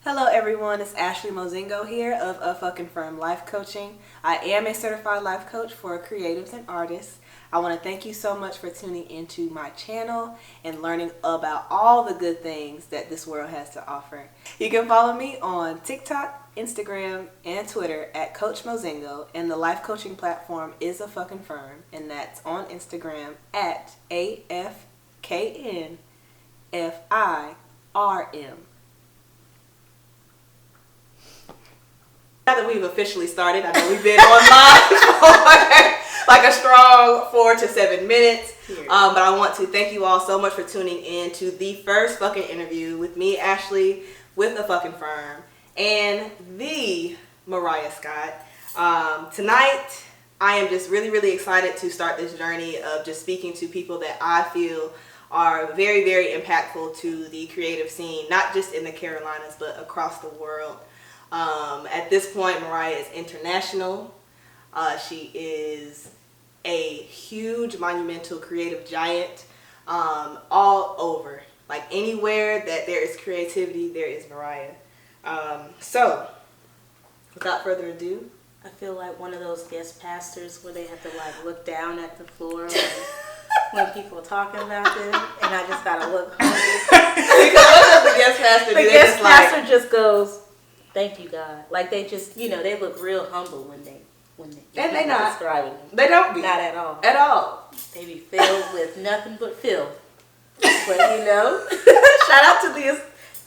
Hello everyone, it's Ashley Mozingo here of A Fucking Firm Life Coaching. I am a certified life coach for creatives and artists. I want to thank you so much for tuning into my channel and learning about all the good things that this world has to offer. You can follow me on TikTok, Instagram, and Twitter at Coach Mozingo, and the life coaching platform is A Fucking Firm, and that's on Instagram at AFKNFIRM. Now that we've officially started, I know we've been online for like a strong 4 to 7 minutes. But I want to thank you all so much for tuning in to the first fucking interview with me, Ashley, with A Fucking Firm, and the Mariah Scott. Tonight, I am just really, really excited to start this journey of just speaking to people that I feel are very, very impactful to the creative scene, not just in the Carolinas, but across the world. At this point, Mariah is international. She is a huge, monumental creative giant all over. Like anywhere that there is creativity, there is Mariah. So, without further ado, I feel like one of those guest pastors where they have to like look down at the floor when people are talking about them, and I just gotta look hungry. Because what does the guest pastor do? The guest pastor just goes, "Thank you, God." Like they just, they look real humble when they and they not describing them. They don't be not at all. At all. They be filled with nothing but filth. But shout out to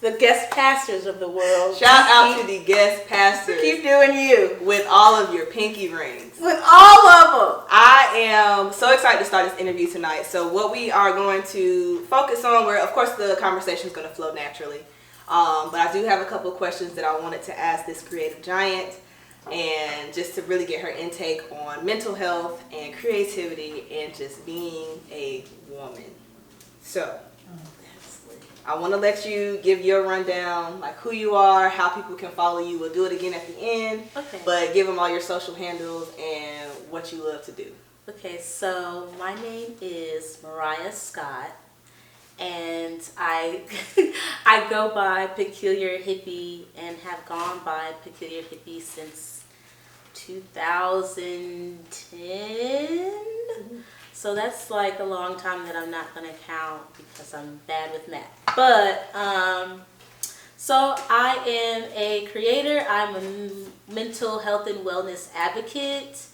the guest pastors of the world. Shout out to the guest pastors. Keep doing you with all of your pinky rings. With all of them. I am so excited to start this interview tonight. So what we are going to focus on, where of course the conversation is going to flow naturally. But I do have a couple of questions that I wanted to ask this creative giant, and just to really get her intake on mental health and creativity and just being a woman. So I want to let you give your rundown, like who you are, how people can follow you. We'll do it again at the end. Okay. But give them all your social handles and what you love to do. Okay, so my name is Mariah Scott, and I go by Peculiar Hippie and have gone by Peculiar Hippie since 2010. So that's like a long time that I'm not going to count because I'm bad with math. But, so I am a creator. I'm a mental health and wellness advocate.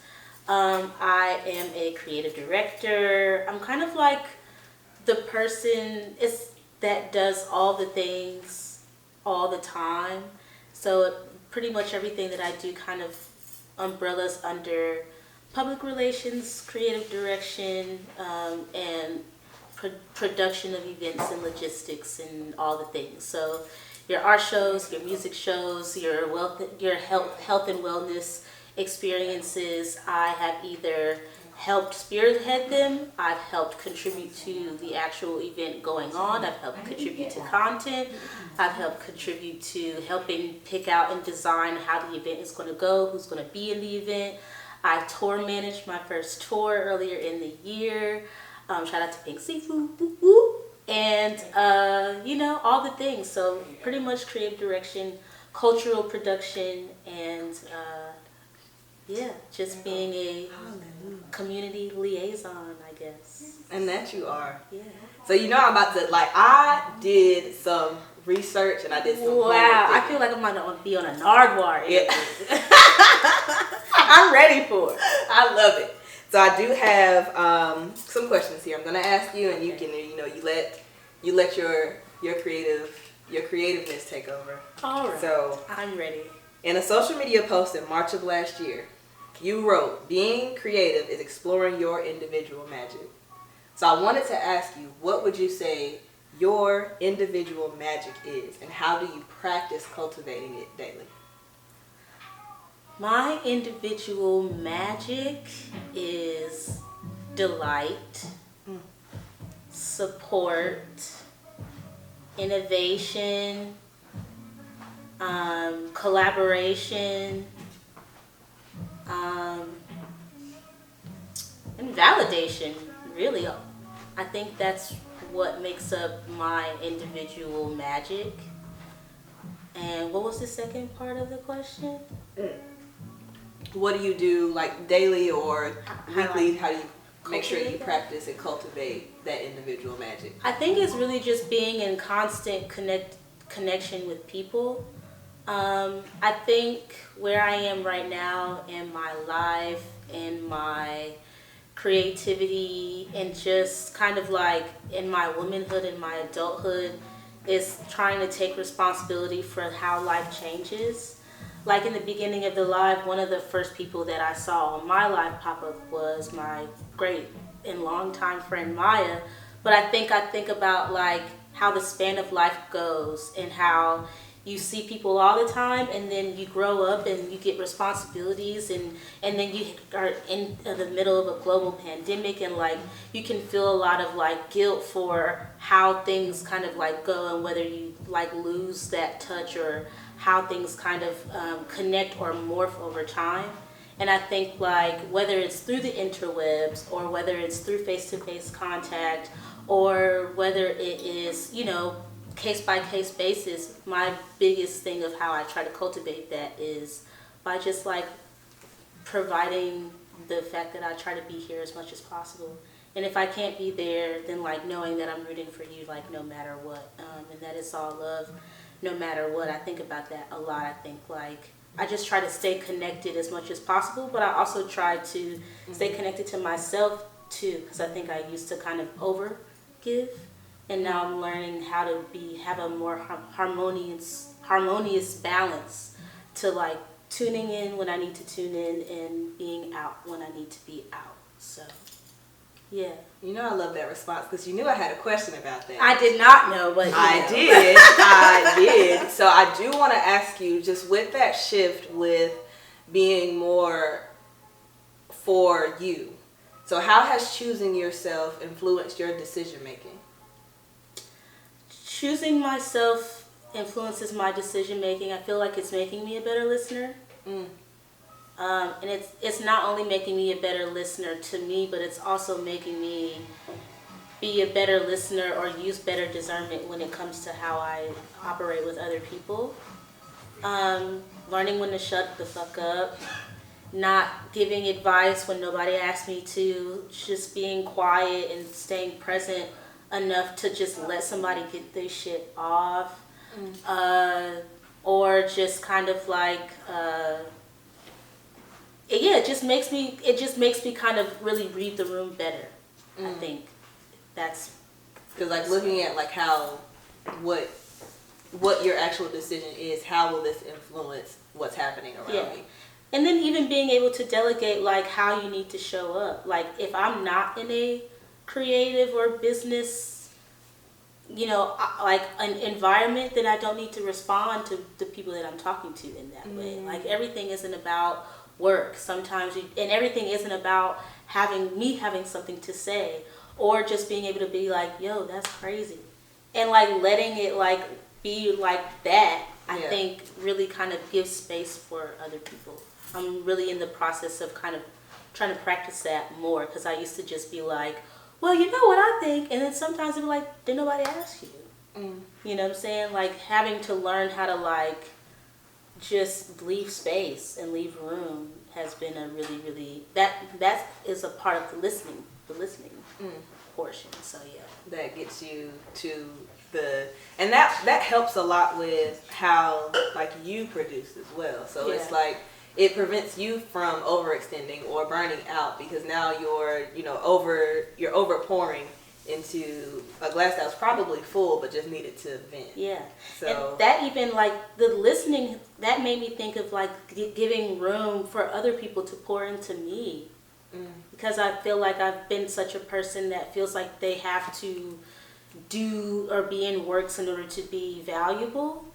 I am a creative director. I'm kind of like the person that does all the things all the time. So pretty much everything that I do kind of umbrellas under public relations, creative direction, and production of events and logistics and all the things. So your art shows, your music shows, your health and wellness experiences, I have either helped spearhead them, I've helped contribute to the actual event going on, I've helped contribute to content, I've helped contribute to helping pick out and design how the event is going to go, who's going to be in the event. I tour managed my first tour earlier in the year. Shout out to Pink Siifu. And, all the things. So pretty much creative direction, cultural production, and, just being a community liaison, I guess. And that you are. Yeah. So I'm about to, I did some research and I did some Wow, I feel like I'm going to be on a Nardwar. Yeah. I'm ready for it. I love it. So I do have some questions here. I'm going to ask you, and you can, you let your creativeness take over. All right. So I'm ready. In a social media post in March of last year, you wrote, "Being creative is exploring your individual magic." So I wanted to ask you, what would you say your individual magic is, and how do you practice cultivating it daily? My individual magic is delight, support, innovation, collaboration, and validation, really. I think that's what makes up my individual magic. And what was the second part of the question? What do you do like daily or weekly? How do you make sure you Cultivate that? practice and cultivate that individual magic? I think it's really just being in constant connection with people. I think where I am right now in my life, in my creativity, and just kind of like in my womanhood and my adulthood, is trying to take responsibility for how life changes. Like in the beginning of the live, one of the first people that I saw on my live pop up was my great and longtime friend Maya. But I think about like how the span of life goes and how you see people all the time, and then you grow up and you get responsibilities, and then you are in the middle of a global pandemic, and like you can feel a lot of like guilt for how things kind of like go, and whether you like lose that touch or how things kind of connect or morph over time. And I think like whether it's through the interwebs or whether it's through face-to-face contact or whether it is, you know, case-by-case basis, my biggest thing of how I try to cultivate that is by just like providing the fact that I try to be here as much as possible. And if I can't be there, then like knowing that I'm rooting for you like no matter what, and that it's all love no matter what. I think about that a lot. I think like I just try to stay connected as much as possible, but I also try to stay connected to myself too, because I think I used to kind of over give, and now I'm learning how to have a more harmonious balance to like tuning in when I need to tune in and being out when I need to be out. So yeah. You know I love that response because you knew I had a question about that. I did not know, but I did. So I do want to ask you, just with that shift with being more for you, so how has choosing yourself influenced your decision making? Choosing myself influences my decision making. I feel like it's making me a better listener. And it's not only making me a better listener to me, but it's also making me be a better listener or use better discernment when it comes to how I operate with other people. Learning when to shut the fuck up. Not giving advice when nobody asks me to. Just being quiet and staying present enough to just let somebody get their shit off. Or just kind of like it just makes me kind of really read the room better. I think that's because like looking at like how what your actual decision is, how will this influence what's happening around me? And then even being able to delegate like how you need to show up. Like if I'm not in a creative or business, you know, like an environment, then I don't need to respond to the people that I'm talking to in that way. Like everything isn't about work. Sometimes and everything isn't about having something to say or just being able to be like, yo, that's crazy. And like letting it like be like that, I think really kind of gives space for other people. I'm really in the process of kind of trying to practice that more, because I used to just be like, well, you know what I think, and then sometimes it'd be like, did nobody ask you? You know what I'm saying? Like having to learn how to like just leave space and leave room has been a really, really that is a part of the listening portion. So yeah, that gets you to and that helps a lot with how like you produce as well. So it's like it prevents you from overextending or burning out, because now you're over pouring into a glass that was probably full but just needed to vent. Yeah. So and that even like the listening, that made me think of like giving room for other people to pour into me. Because I feel like I've been such a person that feels like they have to do or be in works in order to be valuable,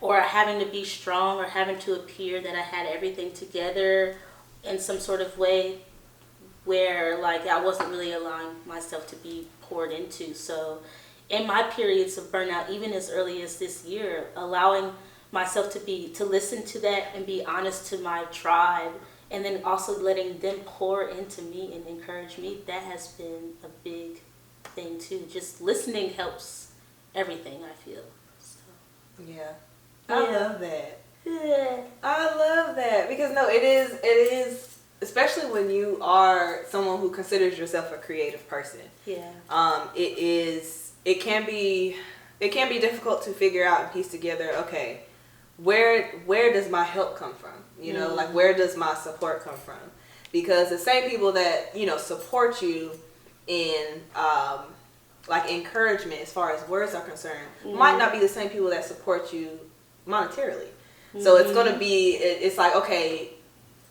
or having to be strong, or having to appear that I had everything together in some sort of way where like I wasn't really allowing myself to be poured into. So in my periods of burnout, even as early as this year, allowing myself to listen to that and be honest to my tribe, and then also letting them pour into me and encourage me, that has been a big thing too. Just listening helps everything, I feel. So. Yeah. I love that. Yeah. I love that because no, it is, especially when you are someone who considers yourself a creative person. Yeah. It can be difficult to figure out and piece together, okay, where does my help come from? You know, like where does my support come from? Because the same people that, you know, support you in like encouragement as far as words are concerned might not be the same people that support you monetarily. So it's going to be, it's like, okay,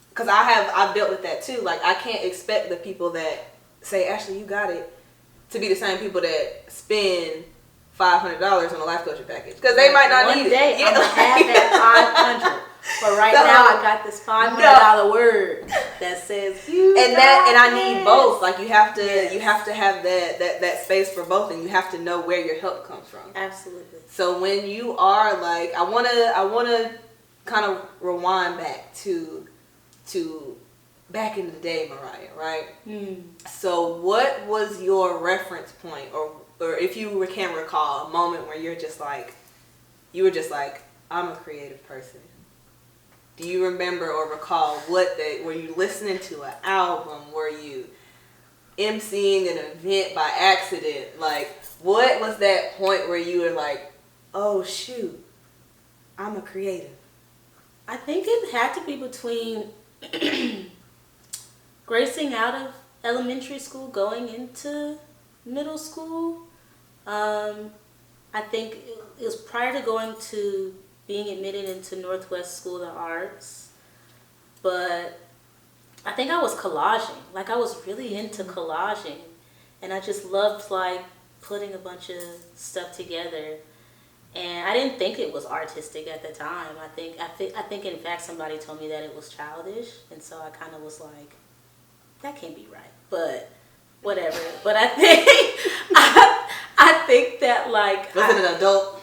because I've dealt with that too. Like, I can't expect the people that say, Ashley, you got it, to be the same people that spend $500 on a life coaching package. Because they might not need it. One day I'm going to have that 500. But right now I got this $500 word that says you and I need both. Like, you have to have that space for both, and you have to know where your help comes from. Absolutely. So when you are like, I wanna kind of rewind back to back in the day, Mariah, right? So what was your reference point, or if you can recall a moment where you were just like, I'm a creative person? Do you remember or recall were you listening to an album? Were you emceeing an event by accident? Like, what was that point where you were like, oh shoot, I'm a creative? I think it had to be between gracing out of elementary school, going into middle school. I think it was prior to going to being admitted into Northwest School of Arts, but I think I was collaging. Like, I was really into collaging, and I just loved like putting a bunch of stuff together. And I didn't think it was artistic at the time. I think in fact somebody told me that it was childish, and so I kind of was like, that can't be right. But whatever. But I think I think that like, was it an adult?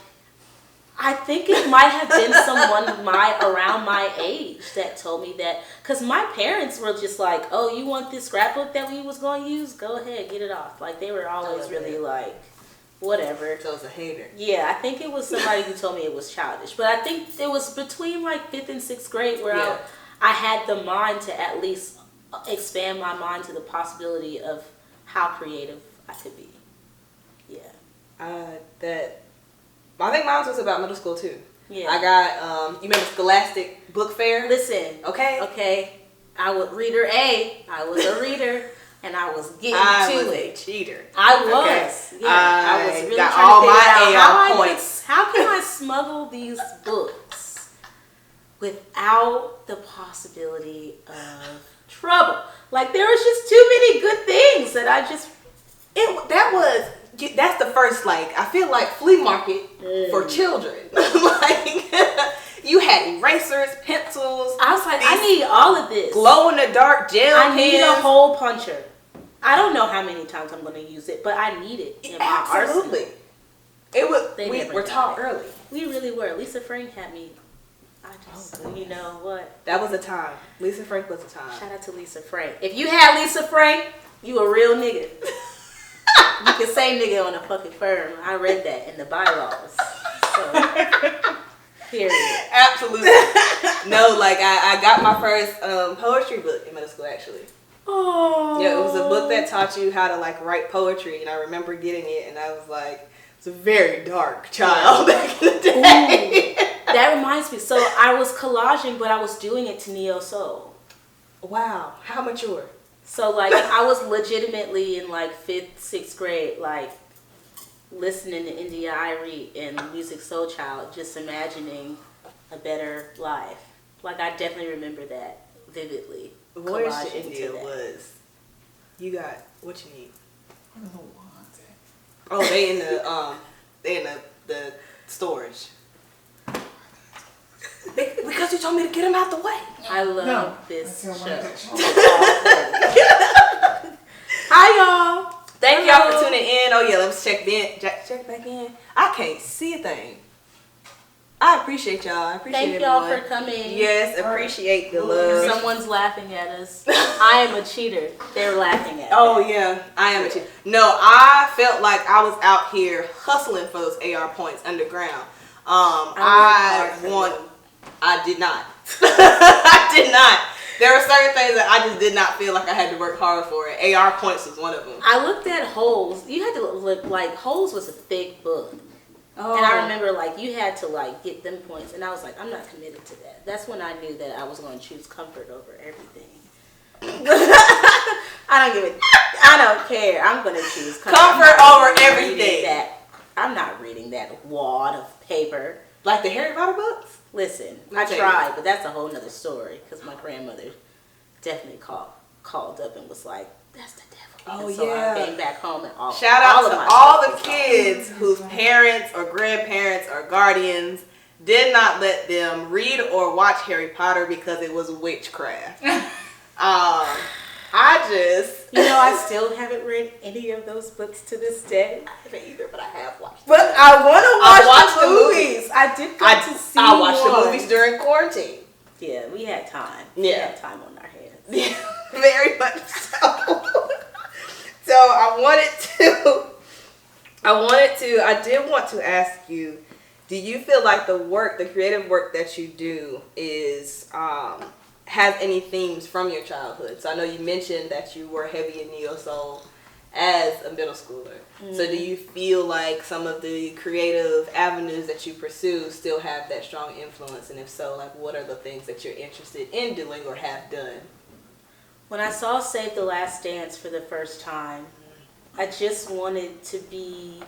I think it might have been someone around my age that told me that, because my parents were just like, oh, you want this scrapbook that we was going to use? Go ahead, get it off. Like, they were always really like, whatever. So it's a hater. Yeah, I think it was somebody who told me it was childish. But I think it was between like 5th and 6th grade where I had the mind to at least expand my mind to the possibility of how creative I could be. Yeah. I think mine was about middle school too. Yeah. I got, you remember Scholastic Book Fair? Listen. Okay. I was reader A. I was a reader. And I was getting to it. I was a cheater. I was. Okay. Yeah. I was really got trying all to figure my out AR points. how can I smuggle these books without the possibility of trouble? Like, there was just too many good things that I just... That's the first, like, I feel like flea market for children. Like, you had erasers, pencils. I was like, I need all of this. Glow in the dark gel pens. I need a hole puncher. I don't know how many times I'm going to use it, but I need it in my arsenal. We were taught early. We really were. Lisa Frank had me. You know what? That was a time. Lisa Frank was a time. Shout out to Lisa Frank. If you had Lisa Frank, you a real nigga. You can say nigga on a fucking firm. I read that in the bylaws. So, period. Absolutely. No, like I got my first poetry book in middle school, actually. Oh. Yeah, it was a book that taught you how to like write poetry, and I remember getting it, and I was like, it's a very dark child back in the day. Ooh. That reminds me. So I was collaging, but I was doing it to Neo Soul. Wow, how mature? So like I was legitimately in like 5th, 6th grade, like listening to India Irie and Music Soul Child, just imagining a better life. Like, I definitely remember that vividly. Voyage to India was, you got what you need. I don't know why. Oh, they in the storage. Because you told me to get him out the way. I love this show. Hi, y'all. Thank y'all for tuning in. Oh, yeah, let's check back in. I can't see a thing. I appreciate y'all. I appreciate Thank everyone. y'all for coming. Yes, appreciate the love. Someone's laughing at us. I am a cheater. They're laughing at me. Oh, yeah. I am a cheater. No, I felt like I was out here hustling for those AR points underground. I did not. I did not. There were certain things that I just did not feel like I had to work hard for. AR points was one of them. I looked at Holes. You had to look like Holes was a thick book. Oh. And I remember like you had to like get them points, and I was like, I'm not committed to that. That's when I knew that I was going to choose comfort over everything. I don't care. I'm going to choose comfort over everything. I'm not reading that wad of paper. Like the Harry Potter books? Listen, I tried, but that's a whole nother story because my grandmother definitely called up and was like, that's the devil. Oh, and so yeah. I came back home and shout out to all the kids whose parents or grandparents or guardians did not let them read or watch Harry Potter because it was witchcraft. I still haven't read any of those books to this day. I haven't either, but I have watched them. But I want to watch the movies. I did go to see I watched the movies during quarantine. Yeah, we had time. Yeah. We had time on our hands. Yeah, very much so. So I did want to ask you, do you feel like the creative work that you do is, has any themes from your childhood? So I know you mentioned that you were heavy in neo-soul as a middle schooler. Mm-hmm. So do you feel like some of the creative avenues that you pursue still have that strong influence? And if so, like what are the things that you're interested in doing or have done? When I saw Save the Last Dance for the first time, I just wanted to be,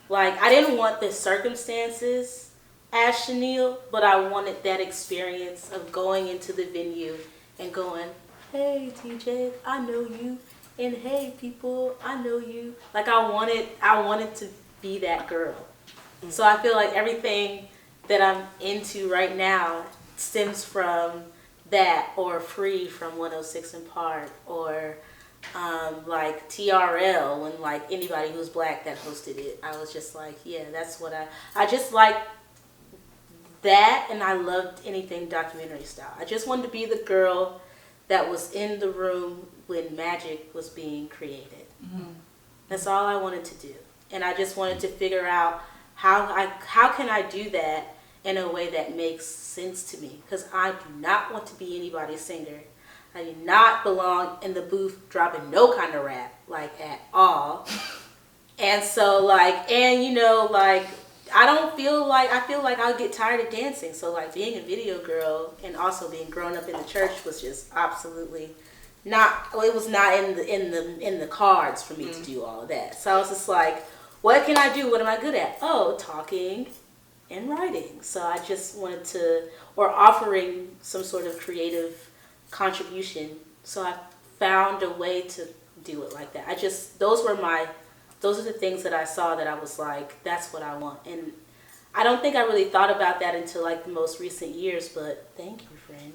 like, I didn't want the circumstances as Chanel, but I wanted that experience of going into the venue and going, hey TJ, I know you, and hey people, I know you. Like I wanted to be that girl. Mm-hmm. So I feel like everything that I'm into right now stems from that, or Free from 106 and Park, or like TRL, when like anybody who's black that hosted it. I was just like, yeah, that's what I just like that, and I loved anything documentary style. I just wanted to be the girl that was in the room when magic was being created. Mm-hmm. That's all I wanted to do. And I just wanted to figure out how can I do that in a way that makes sense to me, because I do not want to be anybody's singer. I do not belong in the booth dropping no kind of rap, like, at all. And so, like, and you know, like, I feel like I'll get tired of dancing. So, like, being a video girl and also being grown up in the church was just absolutely not, it was not in the cards for me to do all of that. So I was just like, what can I do? What am I good at? Oh, talking and writing. So I just wanted to, or offering some sort of creative contribution. So I found a way to do it like that. Those are the things that I saw that I was like, that's what I want. And I don't think I really thought about that until like the most recent years, but thank you, friend.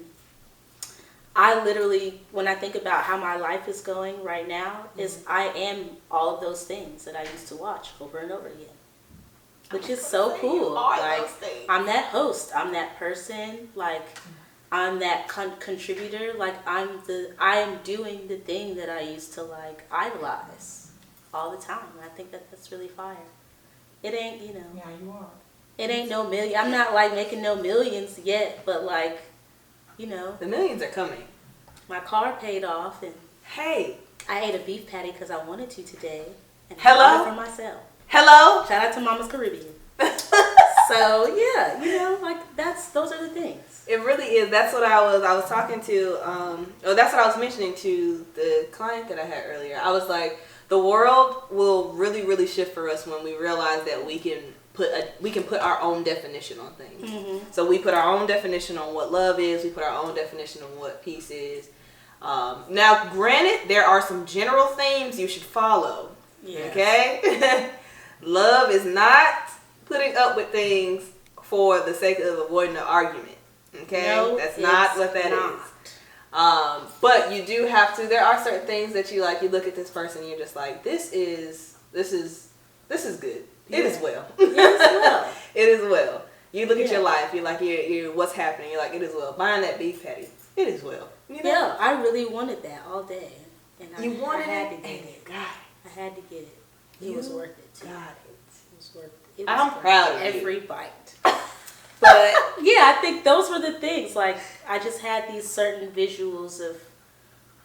I literally, when I think about how my life is going right now, is I am all of those things that I used to watch over and over again. Which is so cool. Like, I'm that host, I'm that person, like, I'm that contributor, like, I am doing the thing that I used to, like, idolize all the time. And I think that that's really fire. It ain't, you know. Yeah, you are. It ain't no million. I'm not, like, making no millions yet, but, like, you know. The millions are coming. My car paid off, and hey, I ate a beef patty because I wanted to today. And hello? I bought it for myself. Hello? Shout out to Mama's Caribbean. So, yeah, you know, like, those are the things. It really is. That's what I was talking to, that's what I was mentioning to the client that I had earlier. I was like, the world will really, really shift for us when we realize that we can put our own definition on things. Mm-hmm. So we put our own definition on what love is. We put our own definition on what peace is. Now, granted, there are some general themes you should follow. Yes. Okay? Love is not putting up with things for the sake of avoiding an argument. Okay? No, that's not what that is. But you do have to, there are certain things that you like, you look at this person and you're just like, this is good. It is well. It is well. It is well. You look at your life, you're like, you're what's happening, you're like, it is well. Buying that beef patty, it is well. You know? Yeah, I really wanted that all day. And I had to get it. God. I had to get it. It was worth it too. God. It was worth it. I'm proud of every bite. But yeah, I think those were the things. Like, I just had these certain visuals of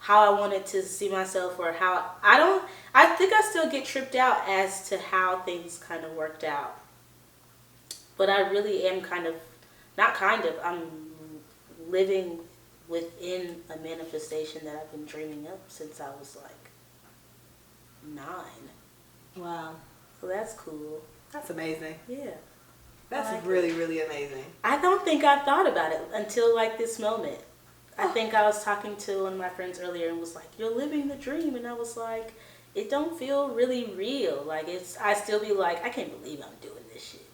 how I wanted to see myself, or how I think I still get tripped out as to how things kind of worked out. But I really am I'm living within a manifestation that I've been dreaming up since I was like 9. Wow. So that's cool. That's amazing. Yeah. That's really, really amazing. I don't think I thought about it until like this moment. I think I was talking to one of my friends earlier and was like, "You're living the dream," and I was like, "It don't feel really real." Like, I still be like, I can't believe I'm doing this shit.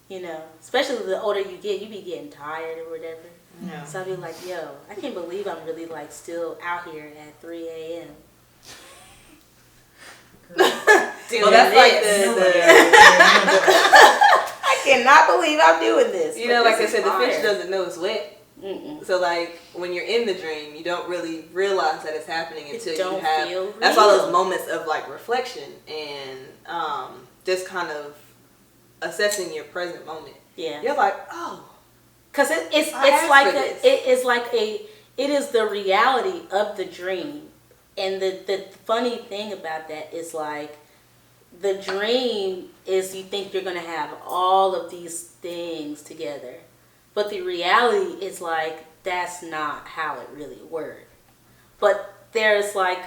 You know, especially the older you get, you be getting tired or whatever. Yeah. So I be like, yo, I can't believe I'm really like still out here at 3 a.m. Well, that's I cannot believe I'm doing this. You know, like I said, the fish doesn't know it's wet. Mm-mm. So, like, when you're in the dream, you don't really realize that it's happening until you have. Feel real. That's all those moments of like reflection and just kind of assessing your present moment. Yeah, you're like, oh, because it is the reality of the dream, and the funny thing about that is like, the dream is you think you're gonna have all of these things together. But the reality is like, that's not how it really worked. But there's like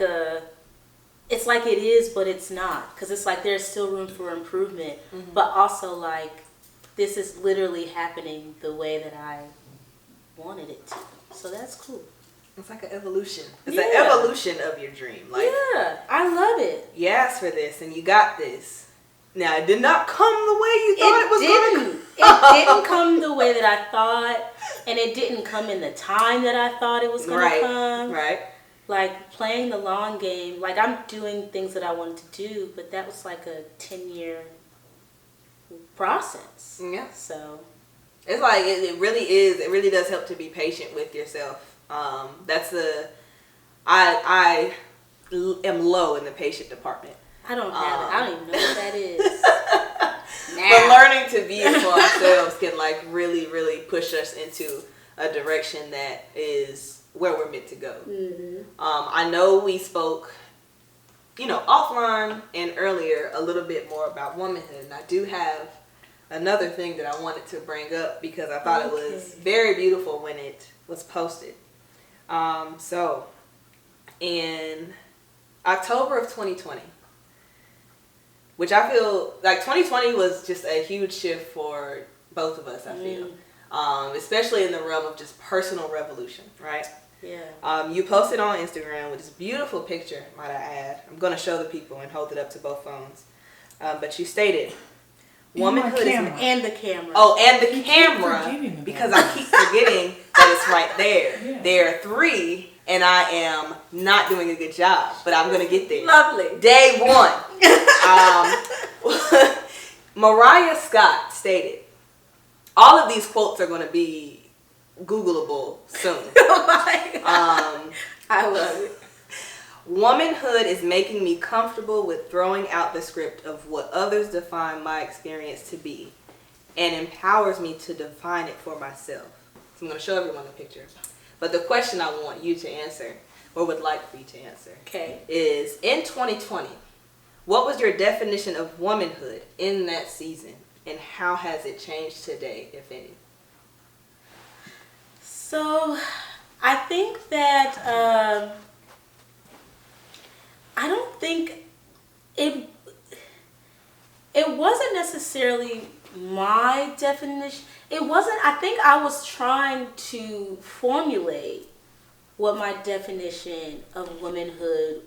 it's like it is, but it's not. Because it's like there's still room for improvement. Mm-hmm. But also like, this is literally happening the way that I wanted it to. So that's cool. It's like an evolution. It's an evolution of your dream. Like, yeah, I love it. You asked for this and you got this. Now, it did not come the way you thought it was going to come. It didn't come the way that I thought, and it didn't come in the time that I thought it was going to come. Right. Like, playing the long game. Like, I'm doing things that I wanted to do, but that was like a 10-year process. Yeah. So. It's like, it really is. It really does help to be patient with yourself. I am low in the patient department. I don't have it. I don't even know what that is. But learning to be for ourselves can like really, really push us into a direction that is where we're meant to go. Mm-hmm. I know we spoke, offline and earlier a little bit more about womanhood, and I do have another thing that I wanted to bring up because I thought it was very beautiful when it was posted. So in October of 2020, which I feel like 2020 was just a huge shift for both of us, I feel. Especially in the realm of just personal revolution, right? Yeah. You posted on Instagram with this beautiful picture, might I add. I'm going to show the people and hold it up to both phones. But you stated, womanhood is... And the camera. Oh, and the camera, because I keep forgetting that it's right there. Yeah. There are 3, and I am not doing a good job, but I'm going to get there. Lovely. Day 1. Mariah Scott stated, all of these quotes are going to be Googleable soon. Oh my God. I love it. Womanhood is making me comfortable with throwing out the script of what others define my experience to be, and empowers me to define it for myself. So I'm going to show everyone the picture. But the question I want you to answer, or would like for you to answer, is in 2020, what was your definition of womanhood in that season, and how has it changed today, if any? So, I think that I don't think it wasn't necessarily my definition. It wasn't. I think I was trying to formulate what my definition of womanhood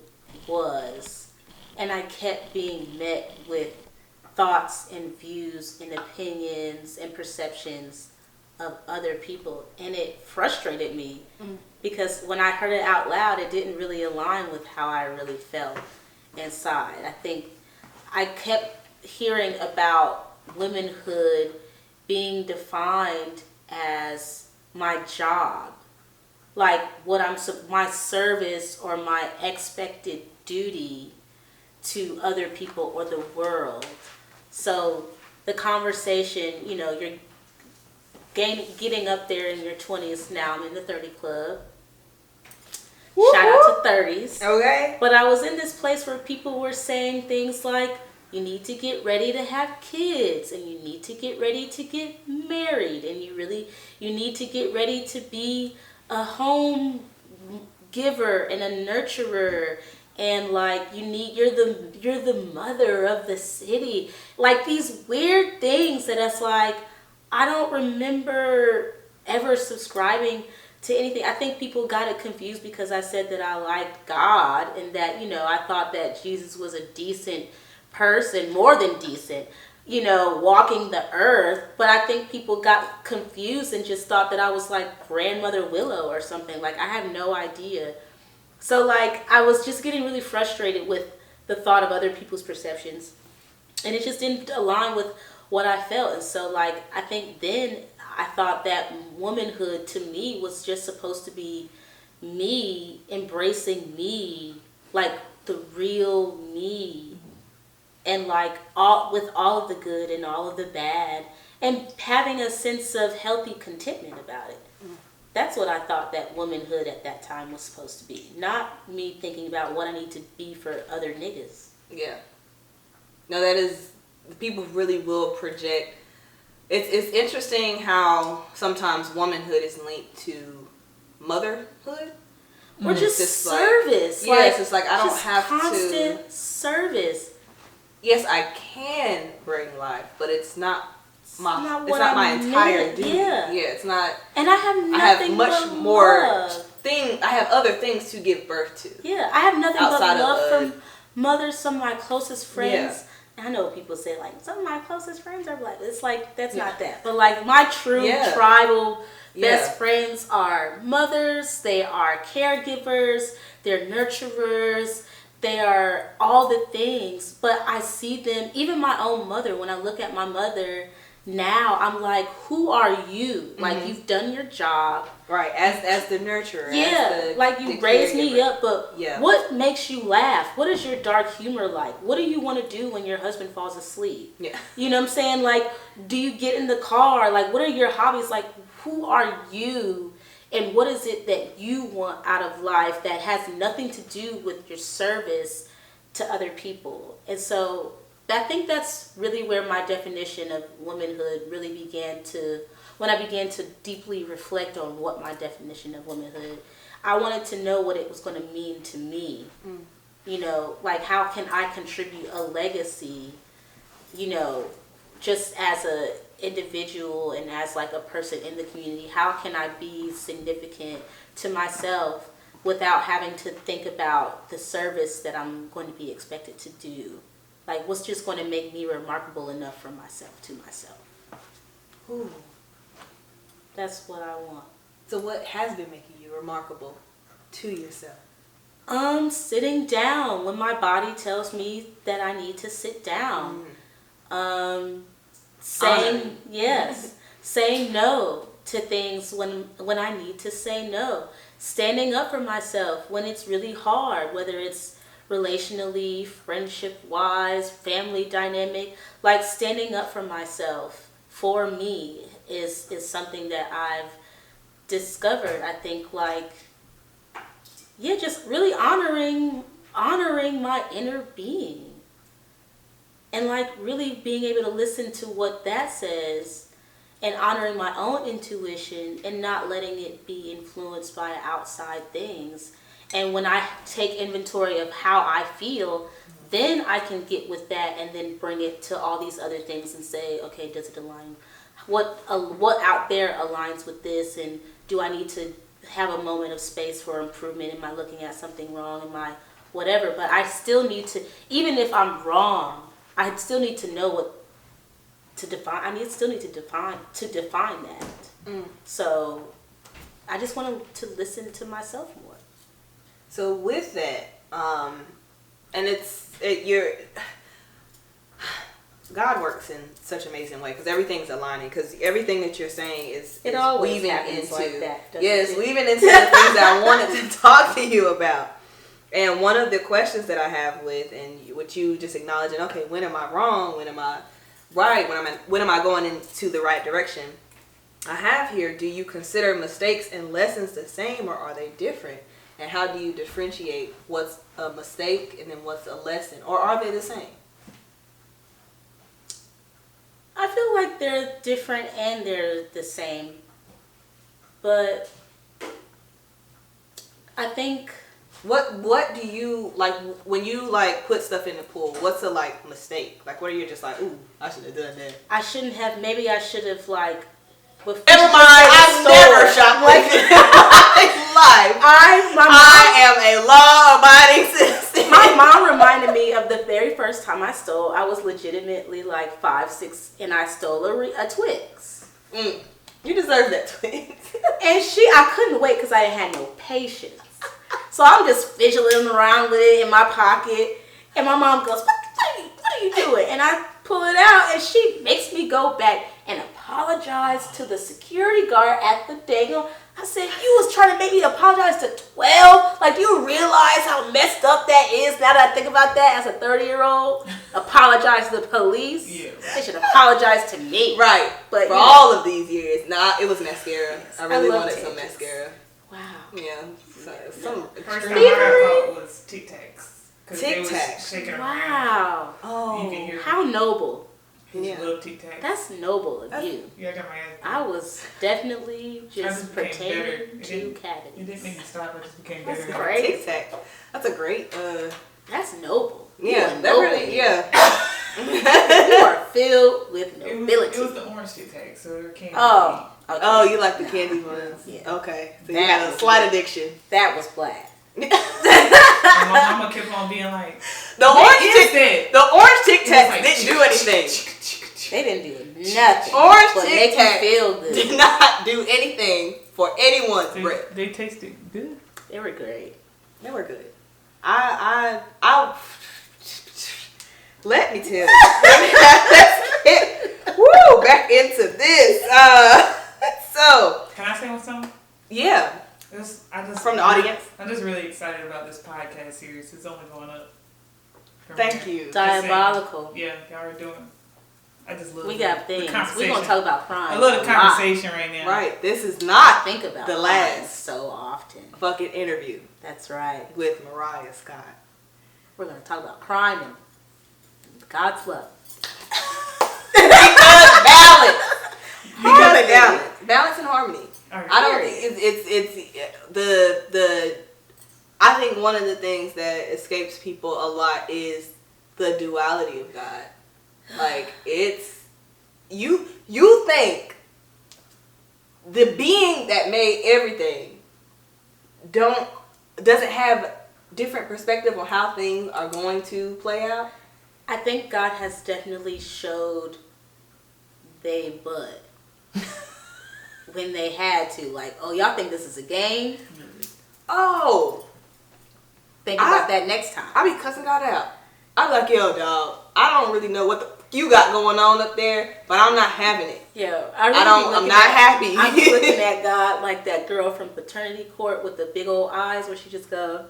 was. And I kept being met with thoughts and views and opinions and perceptions of other people. And it frustrated me because when I heard it out loud, it didn't really align with how I really felt inside. I think I kept hearing about womanhood being defined as my job. Like my service or my expected duty to other people or the world. So the conversation, you're getting up there in your 20s now. I'm in the 30 club. Woo-hoo. Shout out to 30s. Okay. But I was in this place where people were saying things like, you need to get ready to have kids, and you need to get ready to get married, and you need to get ready to be a home giver and a nurturer, and like you're the mother of the city. Like these weird things that it's like, I don't remember ever subscribing to anything. I think people got it confused because I said that I liked God and that, I thought that Jesus was a decent person, more than decent, walking the earth. But I think people got confused and just thought that I was like Grandmother Willow or something. Like, I have no idea. So like, I was just getting really frustrated with the thought of other people's perceptions, and it just didn't align with what I felt. And so like, I think then I thought that womanhood to me was just supposed to be me embracing me, like the real me, and like with all of the good and all of the bad, and having a sense of healthy contentment about it. That's what I thought that womanhood at that time was supposed to be. Not me thinking about what I need to be for other niggas. Yeah. No, that is, people really will project. It's interesting how sometimes womanhood is linked to motherhood. Or just service. Like, yes, it's like I don't have constant service. Yes, I can bring life, but it's not my entire duty. Yeah, it's not. And I have much more I have other things to give birth to. Yeah, I have nothing but love from mothers, some of my closest friends. Yeah. I know people say like some of my closest friends are black. It's like that's not that. But like my true tribal best friends are mothers. They are caregivers. They're nurturers. They are all the things. But I see them. Even my own mother. When I look at my mother now, I'm like, who are you? Like, you've done your job. Right, as the nurturer. Yeah, like you raised me up, but what makes you laugh? What is your dark humor like? What do you want to do when your husband falls asleep? Yeah. You know what I'm saying? Like, do you get in the car? Like, what are your hobbies? Like, who are you? And what is it that you want out of life that has nothing to do with your service to other people? And so I think that's really where my definition of womanhood really began to, when I began to deeply reflect on what my definition of womanhood, I wanted to know what it was going to mean to me. Like how can I contribute a legacy, just as a individual and as like a person in the community. How can I be significant to myself without having to think about the service that I'm going to be expected to do? Like, what's just going to make me remarkable enough for myself, to myself? Ooh. That's what I want. So what has been making you remarkable to yourself? Sitting down when my body tells me that I need to sit down. Saying yes. Saying no to things when I need to say no. Standing up for myself when it's really hard, whether it's relationally, friendship-wise, family dynamic. Like standing up for myself, for me, is something that I've discovered. I think just really honoring my inner being. And like really being able to listen to what that says and honoring my own intuition and not letting it be influenced by outside things. And when I take inventory of how I feel, then I can get with that and then bring it to all these other things and say, okay, does it align? What out there aligns with this? And do I need to have a moment of space for improvement? Am I looking at something wrong? Am I whatever? But I still need to, even if I'm wrong, I still need to know what to define. Still need to define that. So I just want to listen to myself more. So with that, and God works in such an amazing way because everything's aligning. Because everything that you're saying is weaving into like that, weaving into the things that I wanted to talk to you about. And one of the questions that I have with, and what you just acknowledging, okay, when am I wrong? When am I right, when am I going into the right direction? I have here, do you consider mistakes and lessons the same, or are they different? And how do you differentiate what's a mistake and then what's a lesson? Or are they the same? I feel like they're different and they're the same. But I think... What do you, like, when you, like, put stuff in the pool, what's a, like, mistake? Like, what are you just like, ooh, I should have done that. I shouldn't have, maybe I should have, like... Never mind, I've never shoplifted in my life. I am a law-abiding citizen. My mom reminded me of the very first time I stole. I was legitimately like 5, 6, and I stole a Twix. You deserve that Twix. And I couldn't wait because I had no patience. So I'm just fidgeting around with it in my pocket. And my mom goes, what are you doing? And I pull it out, and she makes me go back and apologize to the security guard at the dang. I said, you was trying to make me apologize to 12? Like, do you realize how messed up that is now that I think about that as a 30-year-old? Apologize to the police? Yeah. They should apologize to me. Right. But for all of these years. Nah, it was mascara. Yes, I really wanted some mascara. Wow. Yeah. First time I got caught was Tic Tacs. Tic Tacs. Wow. Oh. You can hear how noble. Yeah. Little Tic Tacs. That's noble of you. Yeah, I got my ass. I was definitely just pretending to cavities. It didn't make me stop. I just became better. That's great. Tic Tac. That's a great. That's noble. Yeah, that really. Yeah. You are filled with nobility. It was the orange Tic Tac, so it can't. Oh. Okay. Oh, you like the candy ones? Yeah. Okay. So you had a slight addiction. That was black. And my mama kept on being like, the orange Tic Tacs didn't do anything. They didn't do nothing. Orange Tic Tacs feel good. did not do anything for anyone's breath. They tasted good. They were great. They were good. I let me tell you. Let's get back into this. So can I say something? Yeah. From the audience. I'm just really excited about this podcast series. It's only going up. Thank you. Diabolical. Yeah, y'all are doing. I just love. We got things. We're gonna talk about crime. I love the conversation right now. Right. This is not think about the last so often fucking interview. That's right. With Mariah Scott. We're gonna talk about crime and God's love. Because balance. Balance and harmony. Right. I don't think it's I think one of the things that escapes people a lot is the duality of God. Like, it's you think the being that made everything doesn't have different perspective on how things are going to play out. I think God has definitely showed they bud when they had to. Like, oh, y'all think this is a game? Oh. Think about that next time. I be cussing God out. I be like, yo, dog, I don't really know what the you got going on up there, but I'm not having it. Yeah, I'm not happy. I'm looking at God like that girl from Paternity Court with the big old eyes where she just go.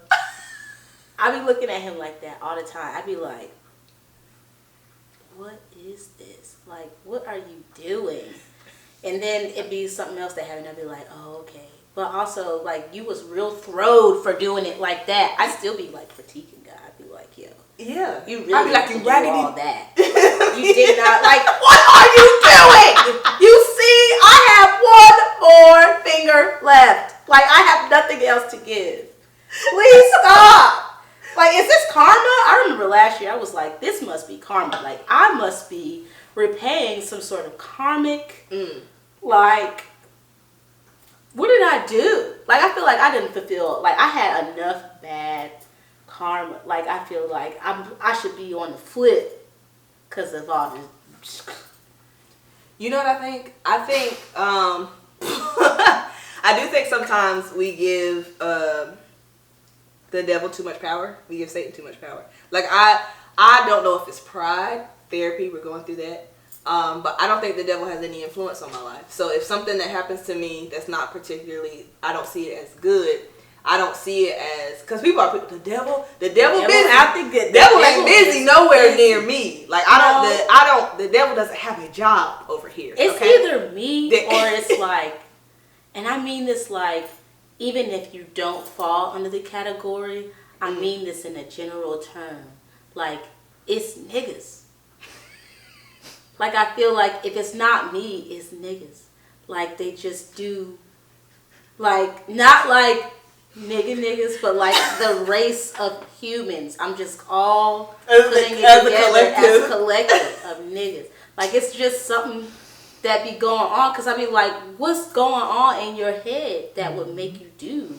I be looking at him like that all the time. I be like, what is this? Like, what are you doing? And then it'd be something else that happened. I'd be like, oh, okay. But also, like, you was real throwed for doing it like that. I'd still be like critiquing God. I'd be like, yo. Yeah. You really I'd be like, you raggedy. All that. You did not, like, what are you doing? You see, I have one more finger left. Like, I have nothing else to give. Please stop. Like, is this karma? I remember last year I was like, this must be karma. Like, I must be repaying some sort of karmic, like, what did I do? Like, I feel like I didn't fulfill, like, I had enough bad karma. Like, I feel like I should be on the flip because of all this. You know what I think? I think, I do think sometimes we give the devil too much power. We give Satan too much power. Like, I don't know if it's pride, therapy, we're going through that. But I don't think the devil has any influence on my life. So if something that happens to me that's not particularly, I don't see it as good, I don't see it as, because people are the devil busy. I think the devil ain't busy nowhere near me. Like the devil doesn't have a job over here. It's either me or it's like, and I mean this like, even if you don't fall under the category, I mean this in a general term. Like, it's niggas. Like, I feel like if it's not me, it's niggas. Like, they just do, like, not like niggas, but like the race of humans. I'm just all putting it together as a collective of niggas. Like, it's just something that be going on. Because, I mean, like, what's going on in your head that would make you do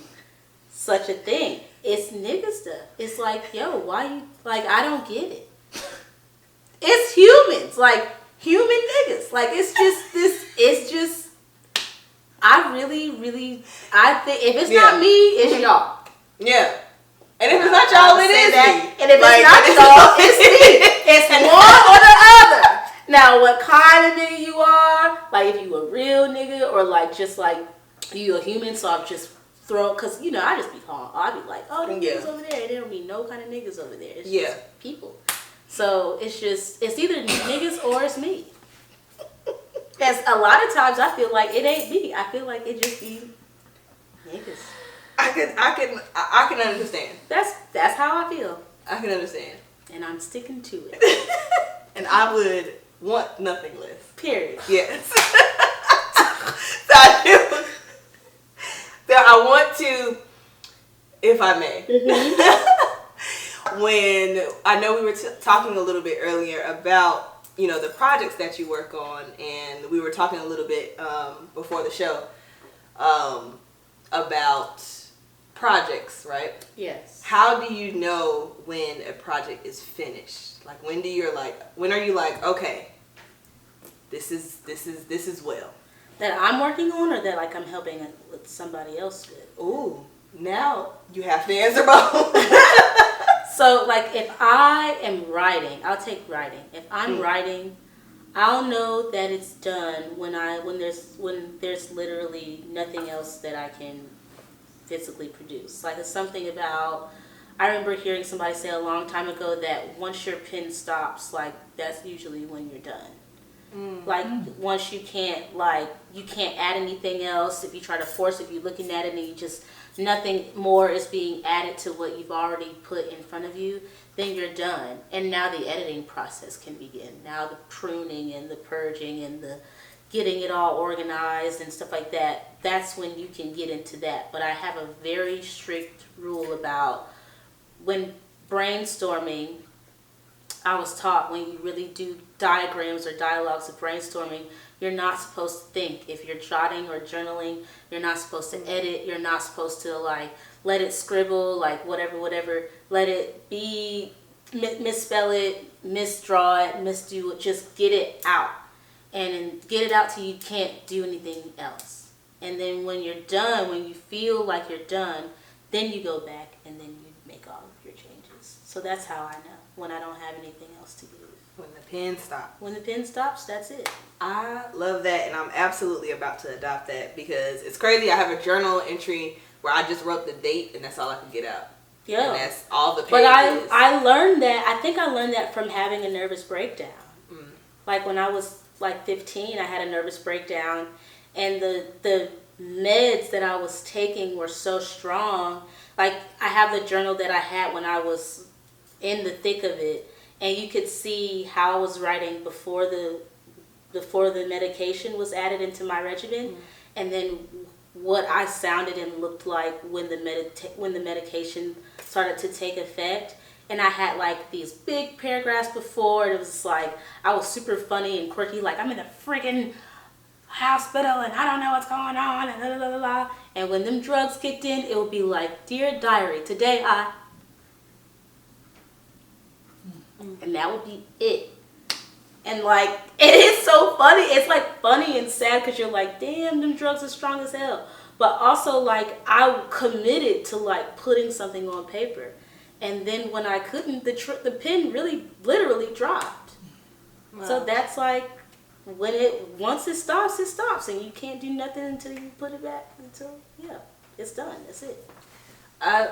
such a thing? It's nigga stuff. It's like, yo, why you, like, I don't get it. It's humans. Like, human niggas. Like, it's just, I really, I think, if it's not me, it's y'all. Yeah. And if it's not y'all, it is me. And if it's not y'all, it's me. It's one or the other. Now, what kind of nigga you are, like, if you a real nigga, or, like, just, like, you a human, so I've just thrown, because, you know, I just be calling, I be like, oh, the niggas over there, and there don't be no kind of niggas over there. It's just people. So, it's either niggas or it's me. Because a lot of times I feel like it ain't me. I feel like it just be niggas. I can understand. That's how I feel. I can understand. And I'm sticking to it. And I would want nothing less. Period. Yes. So I want to, if I may, when I know we were talking a little bit earlier about, you know, the projects that you work on, and we were talking a little bit before the show about projects, right? Yes. How do you know when a project is finished? Like, when are you like, okay, this is well. That I'm working on, or that like I'm helping with somebody else with? Ooh, now you have to answer both. So, like, if I am writing, I'll take writing. If I'm writing, I'll know that it's done when there's literally nothing else that I can physically produce. Like, it's something about, I remember hearing somebody say a long time ago that once your pen stops, like, that's usually when you're done. Like, once you can't add anything else. If you try to force, if you're looking at it and you just, nothing more is being added to what you've already put in front of you, then you're done. And now the editing process can begin. Now the pruning and the purging and the getting it all organized and stuff like that, that's when you can get into that. But I have a very strict rule about when brainstorming. I was taught when you really do diagrams or dialogues of brainstorming, you're not supposed to think. If you're jotting or journaling, you're not supposed to edit. You're not supposed to, like, let it scribble, like, whatever. Let it be, misspell it, misdraw it, misdo it. Just get it out. And get it out till you can't do anything else. And then when you're done, when you feel like you're done, then you go back and then you make all of your changes. So that's how I know when I don't have anything else to do. When the pen stops. When the pen stops, that's it. I love that, and I'm absolutely about to adopt that, because it's crazy. I have a journal entry where I just wrote the date, and that's all I could get out. Yeah. And that's all the pages. But I learned that, I think I learned that from having a nervous breakdown. Like, when I was, like, 15, I had a nervous breakdown, and the meds that I was taking were so strong. Like, I have the journal that I had when I was in the thick of it, and you could see how I was writing before the medication was added into my regimen, and then what I sounded and looked like when the medication started to take effect. And I had, like, these big paragraphs before, and it was like, I was super funny and quirky, like, I'm in the freaking hospital and I don't know what's going on, and blah, blah, blah, blah. And when them drugs kicked in, it would be like, dear diary, today I... And that would be it. And, like, it is so funny. It's, like, funny and sad, because you're like, damn, them drugs are strong as hell. But also, like, I committed to, like, putting something on paper. And then when I couldn't, the pen really literally dropped. Wow. So that's like, once it stops, and you can't do nothing until you put it back, it's done. That's it. I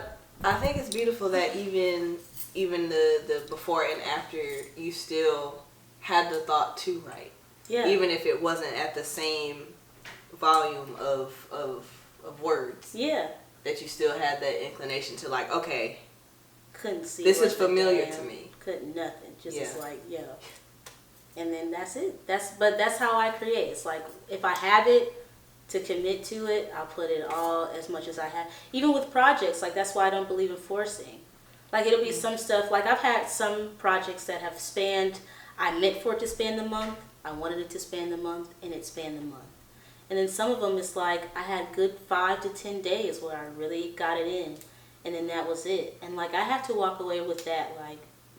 think it's beautiful that even the before and after, you still had the thought to write. Yeah. Even if it wasn't at the same volume of words. Yeah. That you still had that inclination to like, okay, couldn't see. This is familiar to me. Couldn't nothing. Just Yeah. like, yo. And then that's it. That's how I create. It's like if I have it to commit to it, I'll put it all as much as I have. Even with projects, like that's why I don't believe in forcing. Like it'll be some stuff, like I've had some projects that have spanned, I meant for it to span the month, I wanted it to span the month, and it spanned the month. And then some of them, it's like I had good 5 to 10 days where I really got it in, and then that was it. And like I have to walk away with that, like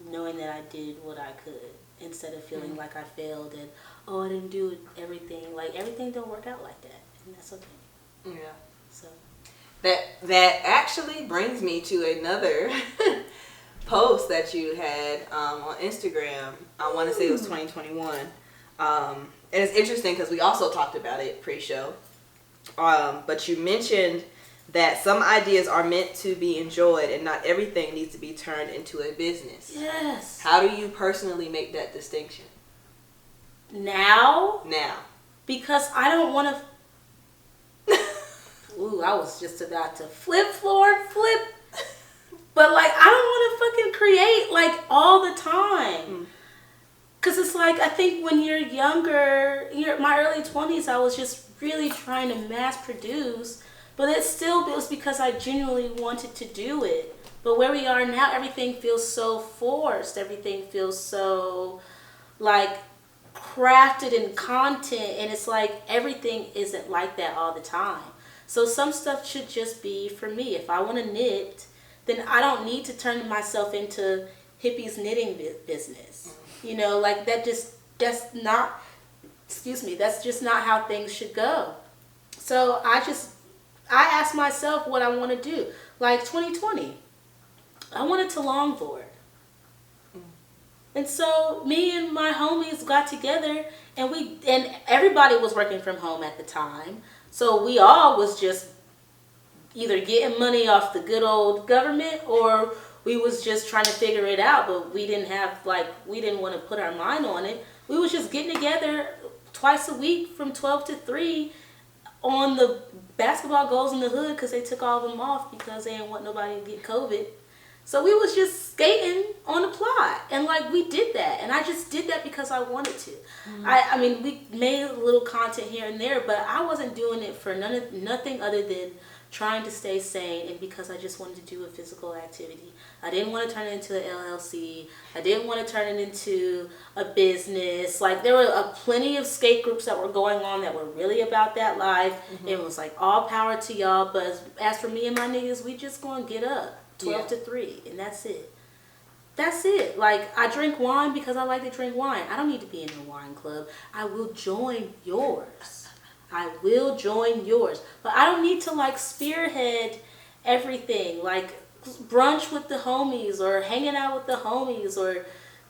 knowing that I did what I could, instead of feeling like I failed and, oh, I didn't do everything. Like everything don't work out like that, and that's okay. Yeah. So that actually brings me to another post that you had on Instagram. I want to say it was 2021. And it's interesting because we also talked about it pre-show. But you mentioned that some ideas are meant to be enjoyed and not everything needs to be turned into a business. yes. How do you personally make that distinction? Now, Because I don't want to. Ooh, I was just about to flip. But like, I don't want to fucking create like all the time. Cause it's like, I think when you're younger, my early 20s, I was just really trying to mass produce. But it was because I genuinely wanted to do it. But where we are now, everything feels so forced. Everything feels so like crafted in content. And it's like everything isn't like that all the time. So some stuff should just be for me. If I want to knit, then I don't need to turn myself into hippie's knitting business. You know, like that's just not how things should go. So I ask myself what I want to do. Like 2020, I wanted to longboard. And so me and my homies got together and everybody was working from home at the time. So we all was just either getting money off the good old government or we was just trying to figure it out, but we didn't want to put our mind on it. We was just getting together twice a week from 12 to 3 on the basketball goals in the hood because they took all of them off because they didn't want nobody to get COVID. So we was just skating on the plot, and like we did that, and I just did that because I wanted to. I mean, we made a little content here and there, but I wasn't doing it for nothing other than trying to stay sane and because I just wanted to do a physical activity. I didn't want to turn it into an LLC. I didn't want to turn it into a business. Like there were plenty of skate groups that were going on that were really about that life. It was like all power to y'all, but as for me and my niggas, we just gonna get up 12 to 3 and that's it. That's it. Like I drink wine because I like to drink wine. I don't need to be in a wine club. I will join yours. But I don't need to like spearhead everything. Like brunch with the homies or hanging out with the homies or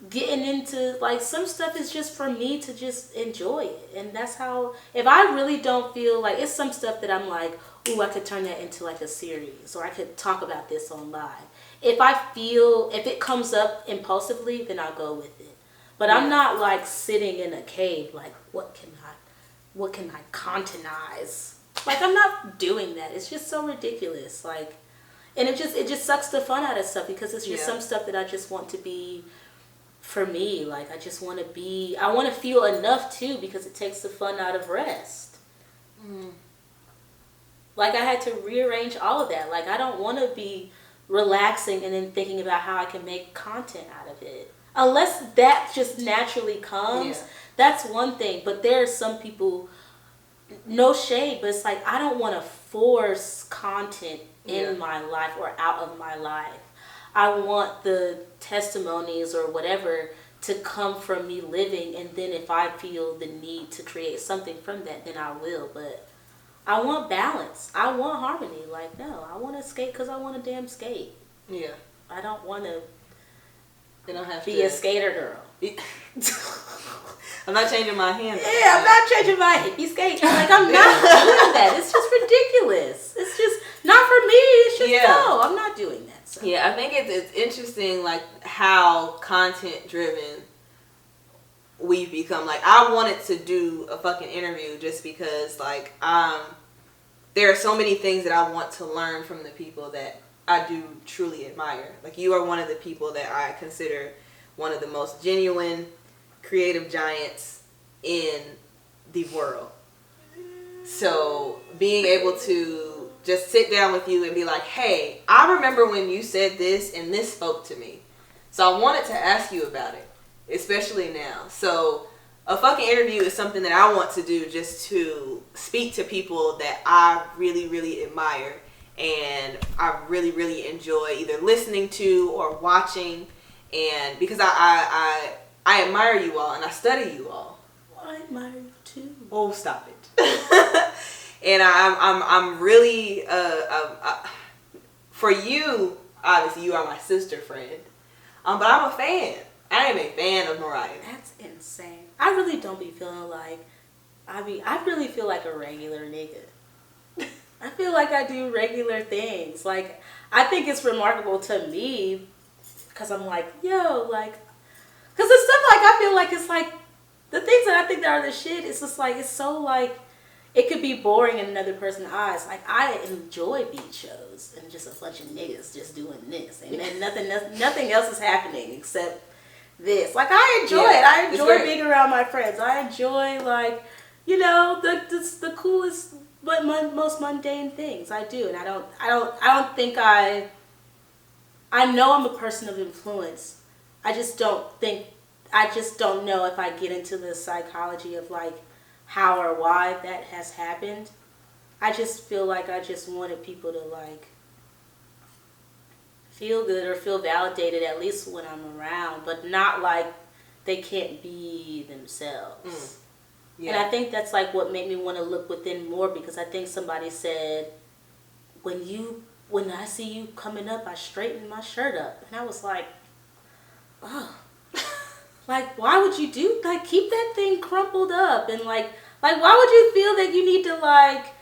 getting into like some stuff is just for me to just enjoy it. And that's how, if I really don't feel like, it's some stuff that I'm like, ooh, I could turn that into like a series or I could talk about this on live. If it comes up impulsively, then I'll go with it. But I'm not like sitting in a cave like, what can I contentize? Like I'm not doing that. It's just so ridiculous. Like, and it just sucks the fun out of stuff because it's just some stuff that I just want to be for me. Like I just want to I want to feel enough too because it takes the fun out of rest. Like I had to rearrange all of that. Like I don't want to be relaxing and then thinking about how I can make content out of it. Unless that just naturally comes. That's one thing, but there are some people, no shade, but it's like I don't want to force content in my life or out of my life. I want the testimonies or whatever to come from me living, and then if I feel the need to create something from that, then I will. But I want balance. I want harmony. Like, no, I want to skate because I want to damn skate. Yeah. I don't want to be a skater girl. I'm not changing my hand. Yeah, I'm not changing my hippie skate. Like, I'm not doing that. It's just ridiculous. It's just not for me. It's just no. I'm think it's interesting, like, how content driven we've become. Like, I wanted to do a fucking interview just because, like, there are so many things that I want to learn from the people that I do truly admire. Like, you are one of the people that I consider one of the most genuine creative giants in the world. So being able to just sit down with you and be like, hey, I remember when you said this and this spoke to me. So I wanted to ask you about it, especially now. So a fucking interview is something that I want to do just to speak to people that I really, really admire and I really, really enjoy either listening to or watching. And because I admire you all and I study you all. I admire you too. Oh, stop it. And I'm really for you, obviously you are my sister friend, but I'm a fan. I am a fan of Mariah. That's insane. I really don't be feeling like I really feel like a regular nigga. I feel like I do regular things. Like, I think it's remarkable to me because I'm like, yo, like, because the stuff like I feel like it's like the things that I think that are the shit. It's just like it's so like. It could be boring in another person's eyes. Like, I enjoy beat shows and just a bunch of niggas just doing this. And then nothing else is happening except this. Like, I enjoy it. I enjoy being around my friends. I enjoy, like, you know, the coolest but most mundane things. I do. And I don't think I know I'm a person of influence. I just don't know if I get into the psychology of, like, how or why that has happened. I just feel like I just wanted people to, like, feel good or feel validated at least when I'm around, but not like they can't be themselves. Yeah. And I think that's like what made me want to look within more, because I think somebody said, when I see you coming up, I straighten my shirt up. And I was like, oh. Like, why would you do, like, keep that thing crumpled up? And, like, why would you feel that you need to, like,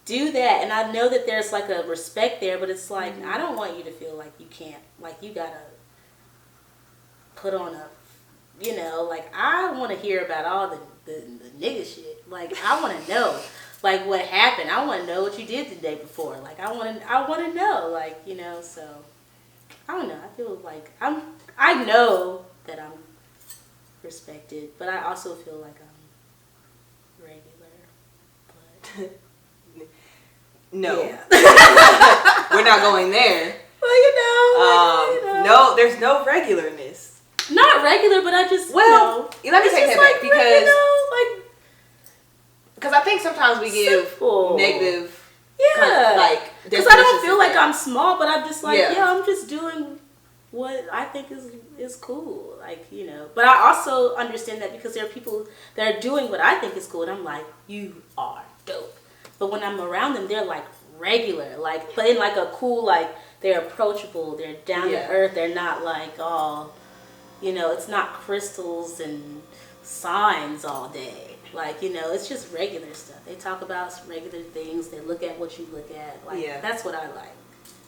do that? And I know that there's, like, a respect there, but it's like, I don't want you to feel like you can't, like, you gotta put on a, you know, like, I want to hear about all the nigga shit. Like, I want to know, like, what happened. I want to know what you did the day before. Like, I want to know, like, you know, so, I don't know. I feel like I know that I'm respected, but I also feel like I'm regular. But no, yeah. We're not going there. Well, you know, no, there's no regularness. Not regular, but I just let me take that back, because because I think sometimes we give negative, like, because I don't feel like I'm small, but I'm just like, I'm just doing what I think is cool, like, you know. But I also understand that because there are people that are doing what I think is cool, and I'm like, you are dope. But when I'm around them, they're like regular, like, but in like a cool, like, they're approachable, they're down to earth, they're not like all, you know, it's not crystals and signs all day. Like, you know, it's just regular stuff. They talk about regular things, they look at what you look at, like, that's what I like.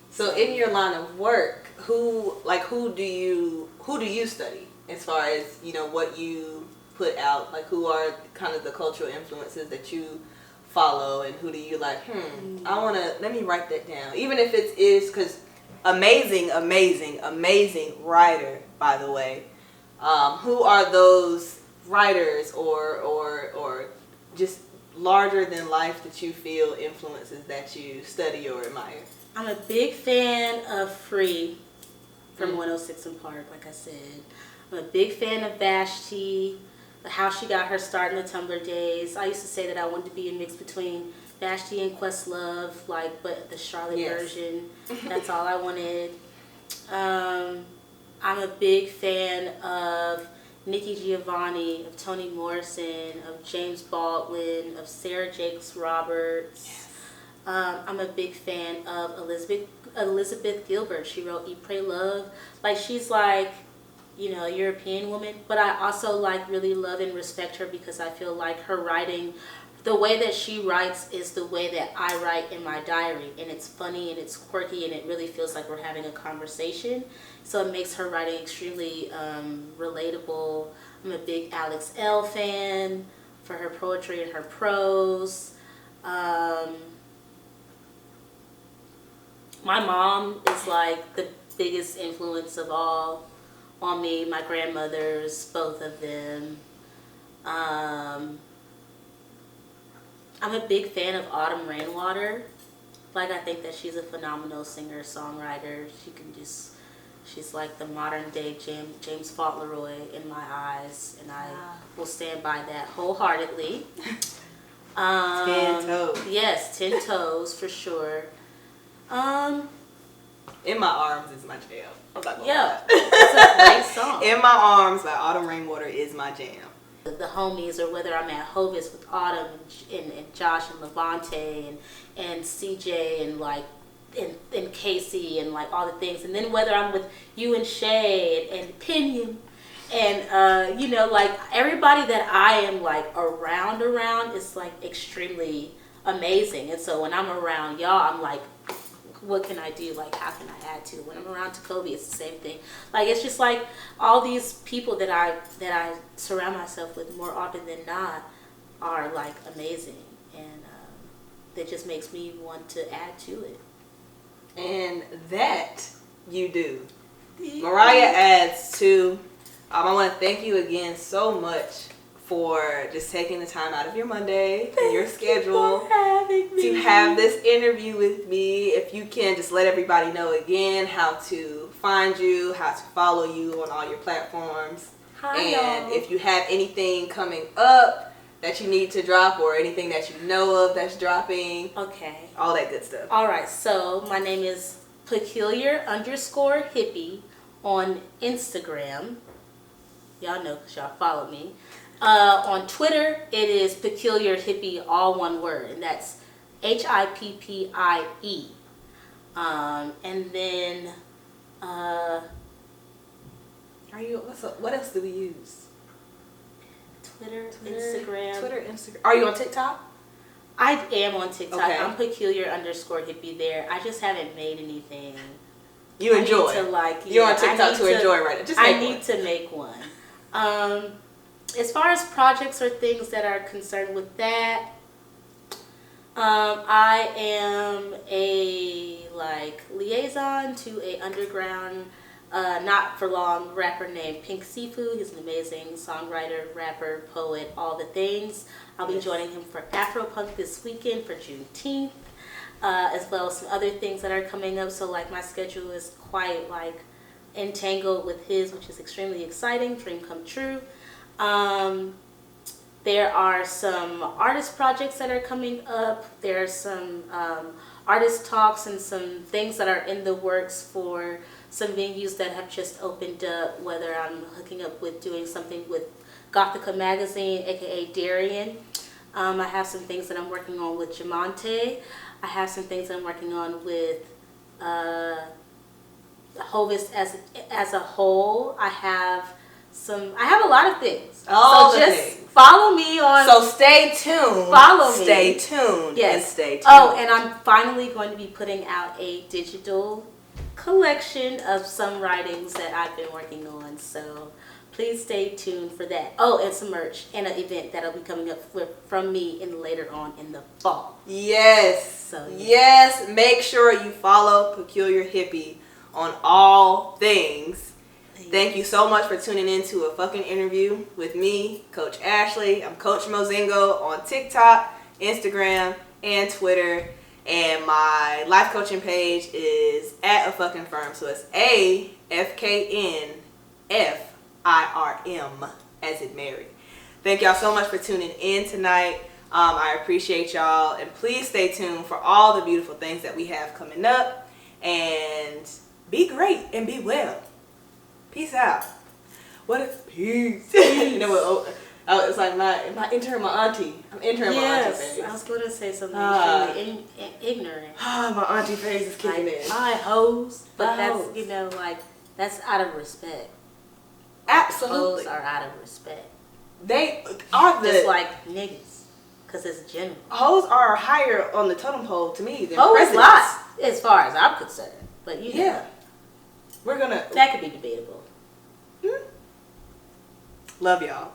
So in your line of work, who do you study as far as, you know, what you put out? Like, who are kind of the cultural influences that you follow, and who do you like, let me write that down. Even if it is, because amazing writer, by the way. Who are those writers or just larger than life that you feel influences that you study or admire? I'm a big fan of Free from 106 in Park, like I said. I'm a big fan of Vashti, how she got her start in the Tumblr days. I used to say that I wanted to be a mix between Vashti and Questlove, like, but the Charlotte version. That's all I wanted. I'm a big fan of Nikki Giovanni, of Toni Morrison, of James Baldwin, of Sarah Jakes Roberts. Yes. I'm a big fan of Elizabeth Gilbert. She wrote Eat, Pray, Love. Like, she's like, you know, a European woman, but I also like really love and respect her because I feel like her writing the way that she writes is the way that I write in my diary, and it's funny and it's quirky and it really feels like we're having a conversation. So it makes her writing extremely relatable. I'm a big Alex L. fan for her poetry and her prose. My mom is like the biggest influence of all on me. My grandmothers, both of them. I'm a big fan of Autumn Rainwater. Like, I think that she's a phenomenal singer-songwriter. She's like the modern day James Fauntleroy in my eyes, and I will stand by that wholeheartedly. 10 toes. Yes, 10 toes for sure. In My Arms is my jam. I'm not gonna Yeah, lie. it's a great song. In My Arms by Autumn Rainwater is my jam. The homies, or whether I'm at Hovis with Autumn and Josh and Levante and CJ and like and Casey and like all the things, and then whether I'm with you and Shay and Pinion and you know, like everybody that I am like around is like extremely amazing. And so when I'm around y'all, I'm like, what can I do? Like, how can I add to it? When I'm around Tacobi, it's the same thing. Like, it's just like all these people that I surround myself with more often than not are like amazing, and that just makes me want to add to it. And that you do. Mariah adds to. I want to thank you again so much for just taking the time out of your Monday and your schedule to have this interview with me. If you can just let everybody know again how to find you, how to follow you on all your platforms. Hi, and y'all. if you have anything coming up that you need to drop or anything that you know of that's dropping. Okay. All that good stuff. All right. So my name is peculiar_hippie on Instagram. Y'all know because y'all follow me. On Twitter, it is Peculiar Hippie, all one word, and that's HIPPIE. And then, what else do we use? Twitter, Instagram. Are you on TikTok? I am on TikTok. Okay. I'm peculiar_hippie there. I just haven't made anything. You enjoy. I need to, like, You're on yeah, TikTok to enjoy right now. Just make I need one. to make one. As far as projects or things that are concerned with that, I am a like liaison to a underground, not for long rapper named Pink Siifu. He's an amazing songwriter, rapper, poet, all the things. I'll be joining him for Afropunk this weekend for Juneteenth, as well as some other things that are coming up. So like my schedule is quite like entangled with his, which is extremely exciting. Dream come true. There are some artist projects that are coming up. There are some artist talks and some things that are in the works for some venues that have just opened up, whether I'm hooking up with doing something with Gothica Magazine, aka Darian. I have some things that I'm working on with Jah-Monte. I have some things that I'm working on with Hovis as a whole. I have a lot of things. All so the just things. Follow me on. So stay tuned. Follow me. Stay tuned. Yes. And stay tuned. Oh, and I'm finally going to be putting out a digital collection of some writings that I've been working on. So please stay tuned for that. Oh, and some merch and an event that'll be coming up from me later on in the fall. Yes. So, yeah. Yes. Make sure you follow Peculiar Hippie on all things. Thank you so much for tuning in to a fucking interview with me, Coach Ashley. I'm Coach Mozingo on TikTok, Instagram, and Twitter. And my life coaching page is at a fucking firm. So it's AFKNFIRM as in Mary. Thank y'all so much for tuning in tonight. I appreciate y'all. And please stay tuned for all the beautiful things that we have coming up. And be great and be well. Peace out. What if peace? You know what? Oh, it's like my entering my auntie. I'm entering my auntie phase. I was going to say something extremely ignorant. My auntie phase is kicking like, in. Hi, hoes. But Hoes. that's, you know, like, that's out of respect. Absolutely. Hoes are out of respect. They are Just like niggas. because it's general. Hoes are higher on the totem pole to me than Hoes presidents. lot, as far as I'm concerned. But you know, Yeah. We're gonna... that could be debatable. Love y'all.